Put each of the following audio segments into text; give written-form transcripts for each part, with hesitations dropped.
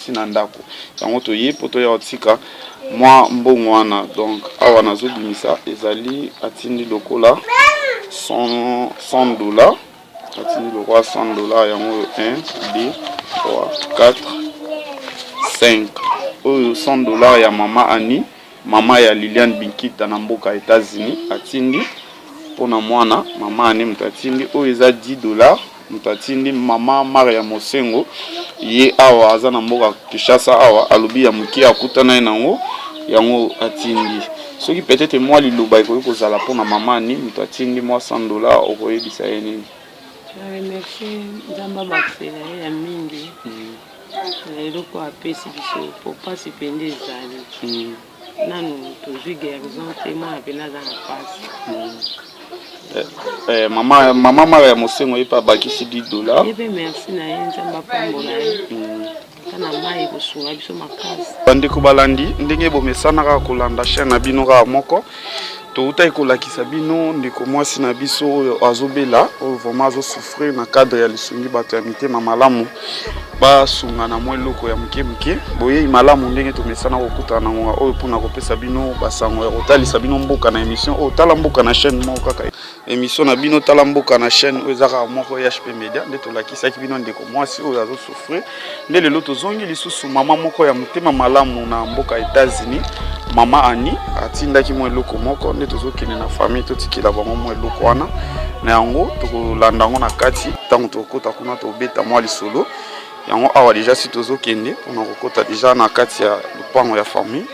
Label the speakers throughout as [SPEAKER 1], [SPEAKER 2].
[SPEAKER 1] si na ndako yango toye poto ya otika mwa mbongo wana donc awa nazobimisa ezali atindi lokola $100 atindi lokola $100 yango 1 2 3 4 5 oyo $100 ya mama Ani mama ya Liliane Binkita na mboka États-Unis atindi pona mwana mama Ani mutatindi oyo eza $10 mutatindi mama Maria Mosengo ye awa aza na mboka Kinshasa awa alobi ya mukie akutana nango yango atindi soki peut-être moi liloba ikoki kozala pona mama Ani mutatindi mwa $100 okoyebisa ye nini?
[SPEAKER 2] Merci nzamba bakufela ya mingi eloko apesi biso po pasi pende ezali nanu tozwi garison te mwana pene aza na pasi
[SPEAKER 1] mama Maria Mosengo ye mpe abakisi $10
[SPEAKER 2] ye mpe merci na ye nzamba pambola ye kana mai kosunga biso makasi
[SPEAKER 1] bandeko balandi ndenge bomesanaka kolanda chaîne na bino kaka moko touta kolakisa bino ndeko mwasi na biso oyo azobela oyo vraiment azosouffrir na cadre ya lisungi bato ya mitema malamu basunga na mwa eloko ya muke boye malamu ndenge tomesana kokutana nango oyo mpona kopesa bino basango ya kotalisa bino mboka na émission oyo tala mboka na chaîne moko kaka émission na bino tala mboka na chaîne oyo ezaka moko HP Media nde tolakisaki bino ndeko mwasi oyo azosouffrir nde lelo tozongi lisusu mama moko ya motema malamu na mboka États-Unis mama Ani atindaki mwa eloko moko nde tozokende na famille totikela bango mwa eloko wana na yango tokolanda yango na kati ntango tokota kuna tobeta mwa lisolo yango awa deja si tozokende mpona kokota deja na kati ya lupango ya famille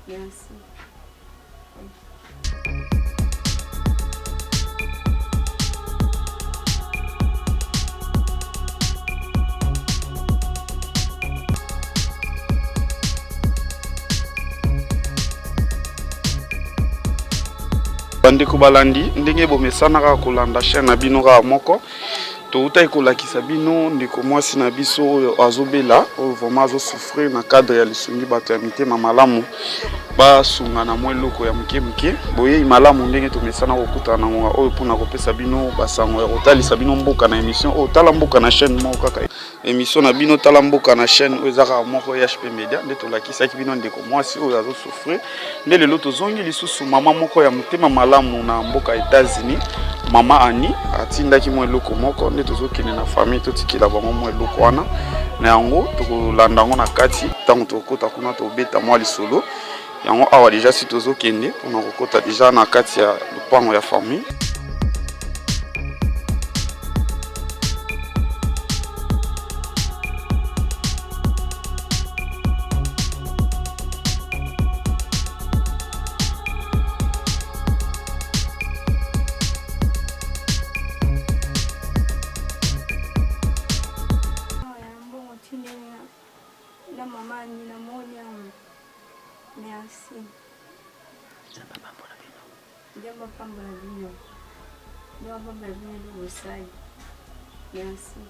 [SPEAKER 3] Merci.
[SPEAKER 1] bandeko balandi ndenge bomesanaka kolanda chaîne na bino kaka moko touta kolakisa bino ndeko mwasi na biso oyo azobela oyo vraiment azosouffrir na cadre ya lisungi bato ya mitema malamu basunga na mwa eloko ya muke boye malamu ndenge tomesana kokutana nango oyo mpona kopesa bino basango ya kotalisa bino mboka na émission oyo tala mboka na chaîne moko kaka émission na bino tala mboka na chaîne oyo ezaka moko HP Media nde tolakisaki bino ndeko mwasi oyo azosouffrir nde lelo tozongi lisusu mama moko ya motema malamu na mboka États-Unis mama Ani atindaki mwa eloko moko nde tozokende na famille totikela bango mwa eloko wana na yango tokolanda yango na kati ntango tokota kuna tobeta mwa lisolo yango awa deja si tozokende mpona kokota deja na kati ya lupango ya famille
[SPEAKER 3] Merci. Jambo pambo la bino. Jambo pambo la bino usai. Merci.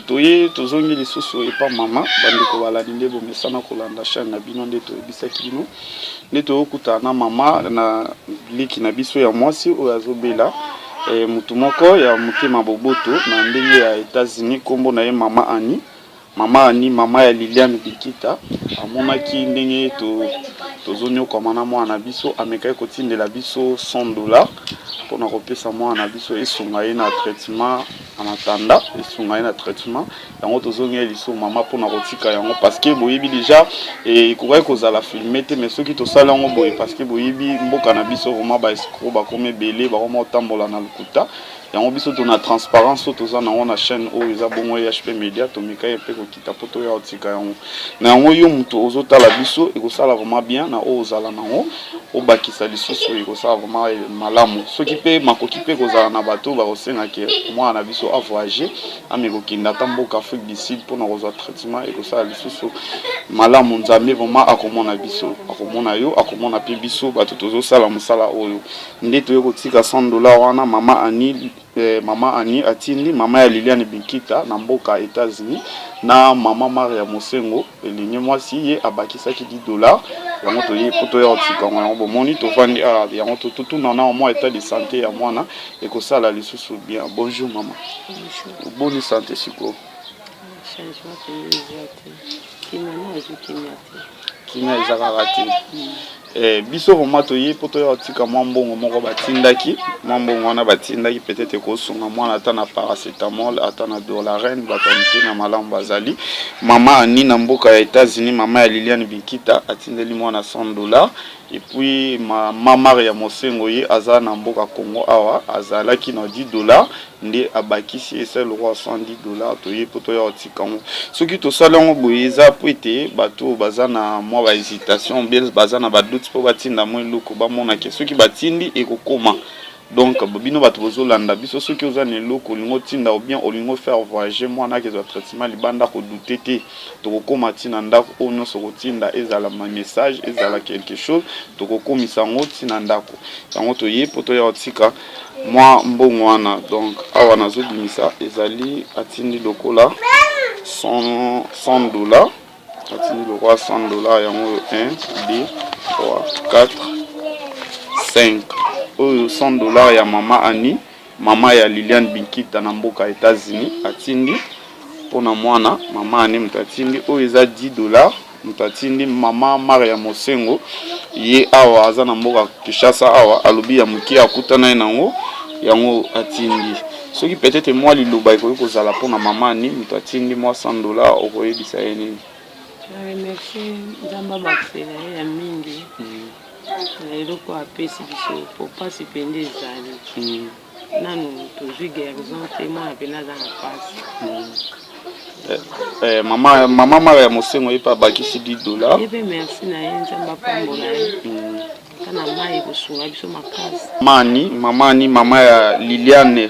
[SPEAKER 1] toye tozongi lisusu epa mama bandeko balandi nde bomesana kolanda chaîne na bino nde toyebisaki bino nde toyokutana na mama na liki na biso ya mwasi oyo azobela mutu moko ya motema boboto na ndenge ya États-Unis kombo na ye mama Ani mama ya Liliane Binkita amonaki ndenge tozonyokama na mwana biso amekaki kotindela biso $100 mpona kopesa mwana biso esunga ye na traitement en attendant esunga ye na traitement yango tozongi liso mama mpona kotika yango parce que boyebi déjà ekoki kozala filme te mais soki tosala yango boye parce que boyebi mboka na biso vraiment ba escroc bakoma ebele bakoma kotambola na lokuta yango biso tona transparence toza nango na chaîne oyo eza bongo HP Media tomika ye pe kokita poto ya otika yango na yango yo mutu ozotala biso ekosala vraiment bien na oyo ozala nango obakisa lisusu ekosala vraiment malamu soki pe makoki pe kozala na bato bakosengaki mwana na biso avoyager amekokinda ata mboka Afrique du Sud mpona kozwa traitement ekosala lisusu malamu nzambe vraiment akomona biso akomona yo akomona pe biso bato tozosala mosala oyo nde toye kotika $100 wana mama Ani atindi mama ya Liliane Binkita na mboka États-Unis na mama Maria Mosengo elinye mwasi ye abakisaki $10 yango toye poto ya otika yango bomoni tovandi yango tutuna na mwa état de santé ya mwana ekosala lisusu bien. Bonjour maman. Bonne santé siko. Kimia ezaka raté. Biso vraiment toye poto ya otika mwa mbongo moko batindaki mwa mbongo wana batindaki peut-être kosunga mwana ata na paracetamol ata na Dolaren batamite na malamu bazali mama Ani na mboka ya États-Unis mama ya Liliane Binkita atindeli mwana $100 et puis mama Maria Mosengo ye aza na mboka Congo awa azalaki na $10 nde abakisi ese le roi $110 toye poto ya otika ngo soki tosala ngo boye eza po ete bato baza na mwa ba hésitation bien baza na ba doute po batinda mo eloko bamona ke soki batindi ekokoma donc bino bato bozolanda biso soki oza na eloko olingo tinda ou bien olingo faire voyager mwana kezwa traitement libanda kodute te tokokoma tina ndako oyo nyonso kotinda ezala ma message ezala quelque chose tokokomisa ngo tina ndako yango toye poto ya otika mwa mbongo wana donc awa nazobimisa ezali atindi lokola $100 atindi lokola $100 yango 1 2 3 4 5 oyo $100 ya mama Ani mama ya Liliane Binkita na mboka États-Unis atindi pona mwana mama Ani mutatindi oyo eza $10 mutatindi mama Maria Mosengo ye awa aza na mboka Kinshasa awa alobi ya muki akutana nango yango atindi soki peut-être moi liloba ekoki kozala pona mama Ani mutatindi mwa $100 okoyebisa ye nini?
[SPEAKER 2] Merci nzamba bakfela ya mingi eloko apesi biso popasi pende ezali nanu tozwi garison te mwana pena aza na pasi
[SPEAKER 1] mama Maria Mosengo ye pa bakisi $10
[SPEAKER 2] ye pe merci na ye nzamba pambola ye kana mai kosunga biso makasi
[SPEAKER 1] mama Ani mama ya Liliane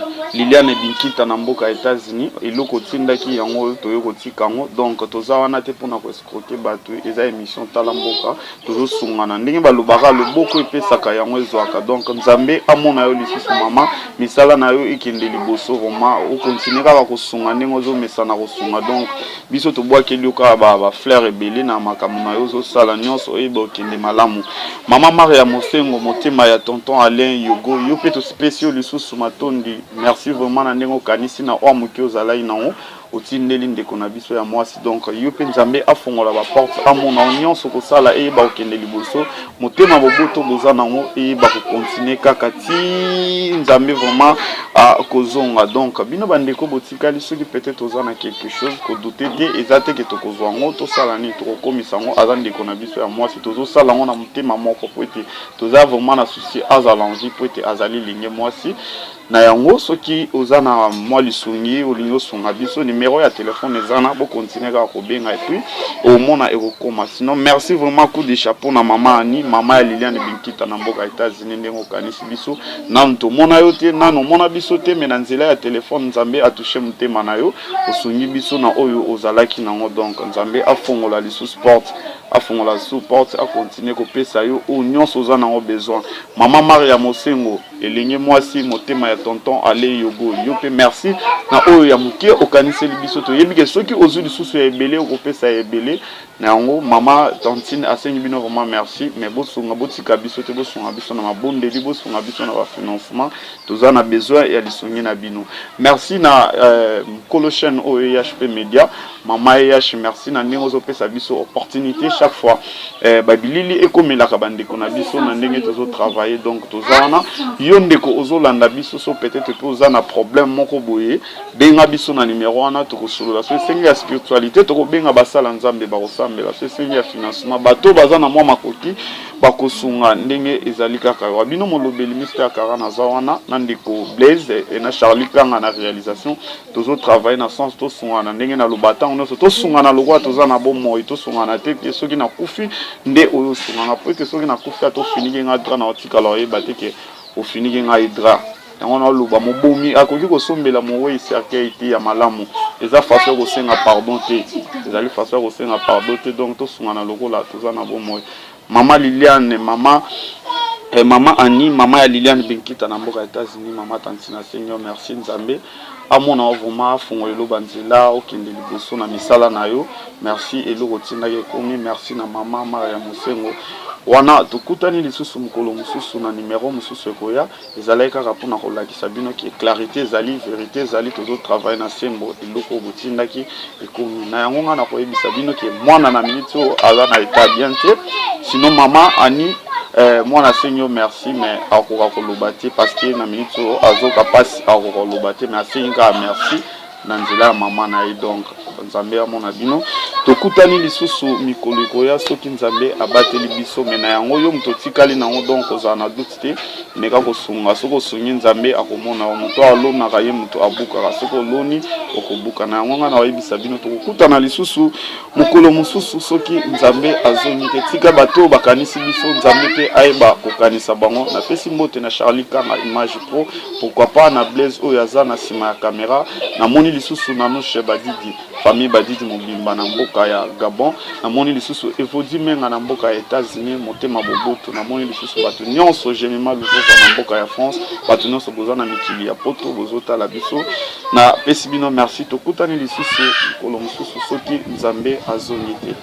[SPEAKER 1] Binkita na mboka États-Unis eloko tindaki yango toyo kotika yango donc toza wana te pona ko escroquer bato eza émission tala mboka tozosungana ndenge balobaka loboko epesaka yango ezwaka donc nzambe amona yo lisusu mama misala na yo ekende liboso vraiment okontinue kaka kosunga ndenge ozomesana kosunga donc biso tobwakeli yoka ba fleur ebele na makambo na yo ozosala nyonso oyeba okende malamu mama Maria Mosengo motema ya tonton Alain Yogo yo pe to spécial lisusu matondi merci vraiment na ndenge okanisi na oa moki ozalai nango otindeli ndeko na biso ya mwasi donc yo pe nzambe afongola ba porte amona nyonso kosala eyeba okende liboso motema boboto boza nango eyeba kokontinue kaka ti nzambe vraiment kozonga donc bino bandeko botikali soki peut-être oza na quelque chose kodute te eza te ke tokozwa ngo tosala nini tokokomisa ngo aza ndeko na biso ya mwasi tozosala ngo na motema moko po ete toza vraiment na souci azala envie po ete azali linge mwasi na yango soki oza na mwa lisungi olingi osunga biso numéro ya téléphone ezana bo continuer ka kobenga et puis au mona ekokoma sinon merci vraiment coup de chapeau na mama Ani mama ya Liliane Binkita na mboka États-Unis ndenge okanisi biso nanu tomona yo te nanu mona biso te mais na nzela ya téléphone nzambe atouche motema na yo osungi biso na oyo ozalaki nango donc nzambe afongola lisusu porte afongola sous porte a continuer kopesa yo o nyonso oza nango besoin mama Maria Mosengo elingi mwasi motema ya tonton Ale Yogo yo pe merci na oyo ya mukie okaniseli biso to yebike soki ozuli lisusu ya ebele okopesa ya ebele na yango mama tantine asengi bino vraiment merci mais bosunga botika biso te bosunga biso na mabondeli bosunga biso na ba financement toza na besoin ya lisungi na bino merci na kolo chaîne OEHP Media mama EH merci na ndenge ozopesa biso opportunité chaque fois babilili ekomelaka bandeko na biso na ndenge tozo travailler donc toza wana yo ndeko ozolanda biso so peut-être pe oza na problème moko boye benga biso na numéro wana tokosolola so esengi ya spiritualité tokobenga basala nzambe bakosambela so esengi ya financement bato baza na mwa makoki bakosunga ndenge ezali kaka wa bino molobeli Mr. Kara naza wana na ndeko Blaise et na Charlie Kanga na réalisation tozo travailler na sens to sunga na ndenge na lobata on to sunga na lokwa toza na bomo to sunga na te ke soki na kufi nde oyo sunga na po ke soki na kufi to finiki nga dra na otika lo yeba te ke o finiki nga hydra yango na loba mobomi akoki kosombela mowe iserke ite ya malamu eza façon ko senga pardon te ezali façon ko senga pardon te donc to sunga na lokola toza na bomo Mama Liliane, mama Annie, mama ya Liliane Benkita na mboka États-Unis, mama Tantina Seigneur, merci Nzambe. Amona vraiment fongolo banzela okende liboso na misala na yo. Merci elo rotinda ke komi, merci na mama Maria Musengo. Wana tukutani lisusu mukolo mususu na numéro mususu ekoya ezalai kaka pona kolakisa bino ki clarité ezali vérité ezali tozo travail na sembo eloko botindaki ekomi na yango nga na koyebisa bino ki mwana na minute aza na état bien te sinon mama Ani mwana Seigneur merci mais akoka koloba te parce que na minute azoka passe akoka koloba te mais asenga merci na nzela ya mama na ye donc Nzambe amona bino tokutani lisusu mikolo ekoya soki Nzambe abateli biso me na yango yo muto tikali nango donc ozala na doute te meka kosunga soko osungi Nzambe akomona moto alonaka ye moto abukaka soko oloni okobuka na yango nga na oyebisa bino tokutana lisusu mokolo mosusu soki Nzambe azongi te tika bato bakanisi biso Nzambe te ayeba kokanisa bango napesi mbote na Charlie Kanga Image Pro pourquoi pas na Blaise oyo aza na sima ya caméra na moni lisusu na noche badidi famille badidi mobimba na mboka ya Gabon na moni lisusu evodi menga na mboka ya États-Unis motema boboto na moni lisusu bato nyonso jemima luzoza na mboka ya France bato nyonso boza na mikili ya poto bozota la biso na pesi bino merci tokutani lisusu mokolo mosusu soki Nzambe azongi te.